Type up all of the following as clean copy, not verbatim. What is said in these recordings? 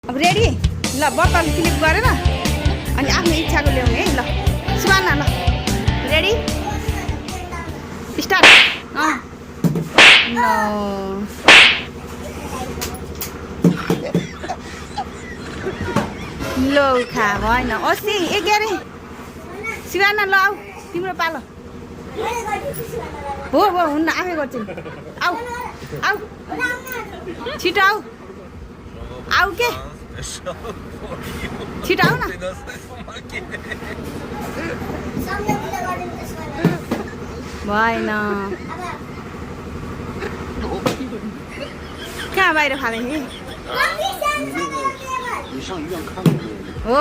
अब रेडी ल bottle click गरेर अनि आफ्नो इच्छाको ल्याउने है ल सुवाना ल रेडी स्टार्ट ल लो खा भएन अस्ति एक अरे सिवाना ल आऊ तिम्रो पालो हो हो हुन्न आफै गर्छु आऊ आऊ छिटो आऊ आऊ के छिटो आऊ न भएन कहाँ बाहिर फाले नि हो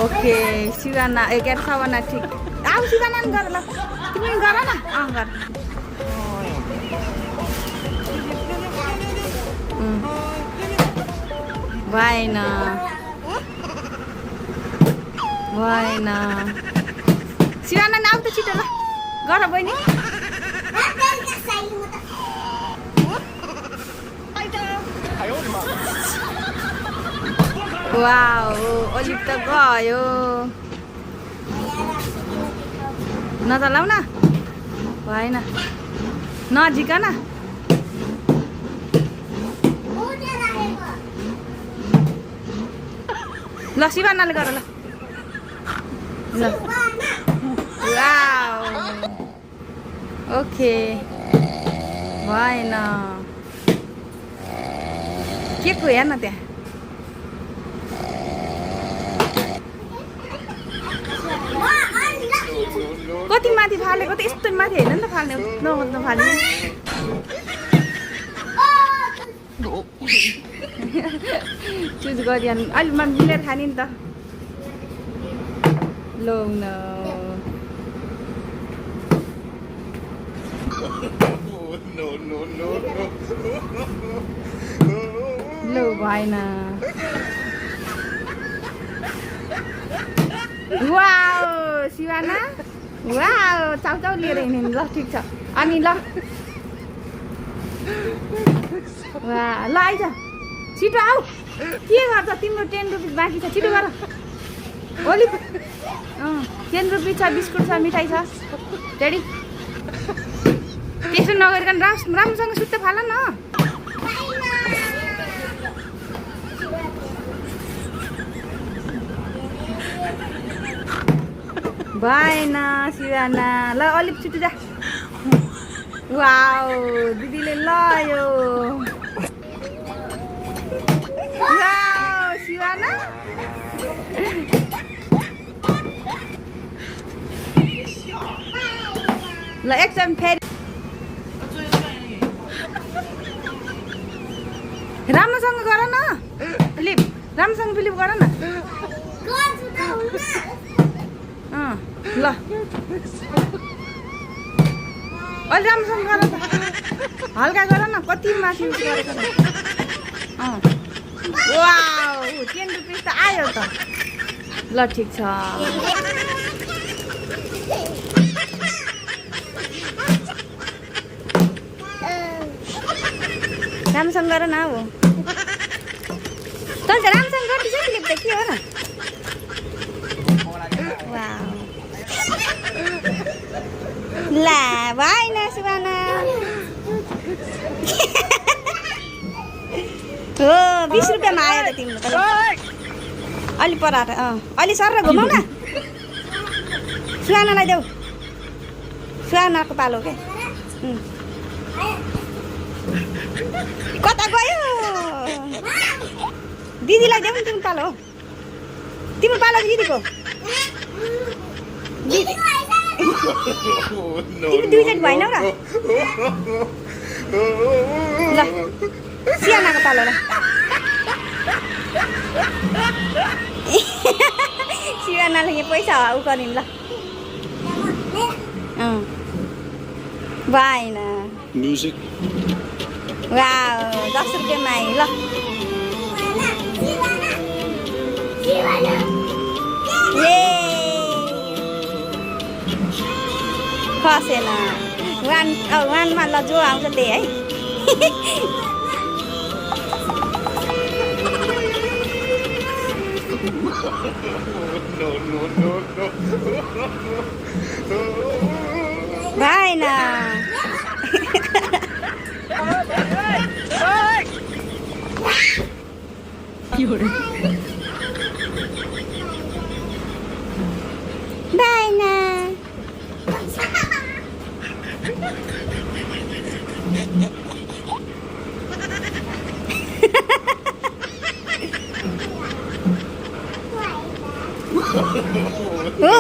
ओके सिवाना एघार सवाना ठिक आऊ सिवाना नि गर ल तिमी गर न गर भएन भएन सिवाना नि आऊ त छिटो ल गर बहिनी वाउ अलिक त गयो नचलाउ न भएन नजिक न ल सिवानाले गर ल ल वाउ ओके भएन के को हेर्न त्यहाँ कति माथि फालेको त यस्तो माथि होइन नि त फाल्ने नफाल्ने चुज गरिहाल्नु अहिले मिलेर खाने नि त लो न लो भएन वाउ सिवाना वाउ चाउचाउ लिएर हिँड्ने ल ठिक छ अनि ल वा ल आइज छिटो आऊ के गर्छ तिम्रो 10 रुपिस बाँकी छ छिटो गर ओली 10 रुपिस छ बिस्कुट छ मिठाई छ रेडी त्यसो नगरिकन राम्रोसँग सुत्त फाल न भएन सिवाना ल अलिक छिटो जा वाउ दिदीले लयो वाउ सिवाना ल एकचोटि फेरि राम्रोसँग गर न फिलिप राम्रोसँग फिलिप गर न ल अलि राम्रोसँग गर त हल्का गर न कति माथि उस गरेको छ वाउ 10 रुपिस त आयो त ल ठिक छ राम्रोसँग गर न हो तल त राम्रोसँग गर्दैछ नि लिप त के हो न वाउ ला भएन सुवाना हो 20 रुपियाँमा आयो त तिम्रो त अलि पराएर अलि सर घुमाउ न सुवानालाई देऊ सुवानाको पालो के कता गयो दिदीलाई देऊ नि तिम्रो पालो हो तिम्रो पालो दिदीको दिदी तिमी दुईचोटि भएनौ र ल सियानाको पालो ल सियानाले पैसा उ गरिन् ल भएन म्युजिक वाउ 10 रुपियाँमा आयो ल खसेन वानमा ल जो आउँछ त्यही है भएन भएन हो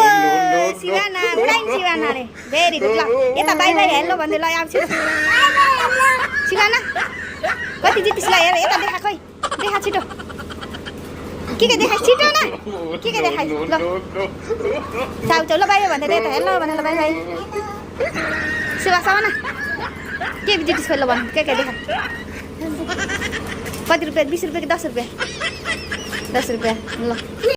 सिवाना उडाइन सिवानाले भेरी गुड ल यता बाई बाई हेल्लो भन्दै ल आउँछ सिवाना कति जितिस ल हेर यता देखा खोइ देखा छिटो के देखाइ छिटो न के देखाइ ल चाउ चाउ ल बाई बाई भन्दै यता हेल्लो भनेर बाई बाई सिवा सावना के जितिस खोइ ल भन् के देखा कति रुपियाँ 20 रुपियाँ कि 10 रुपियाँ 10 रुपियाँ ल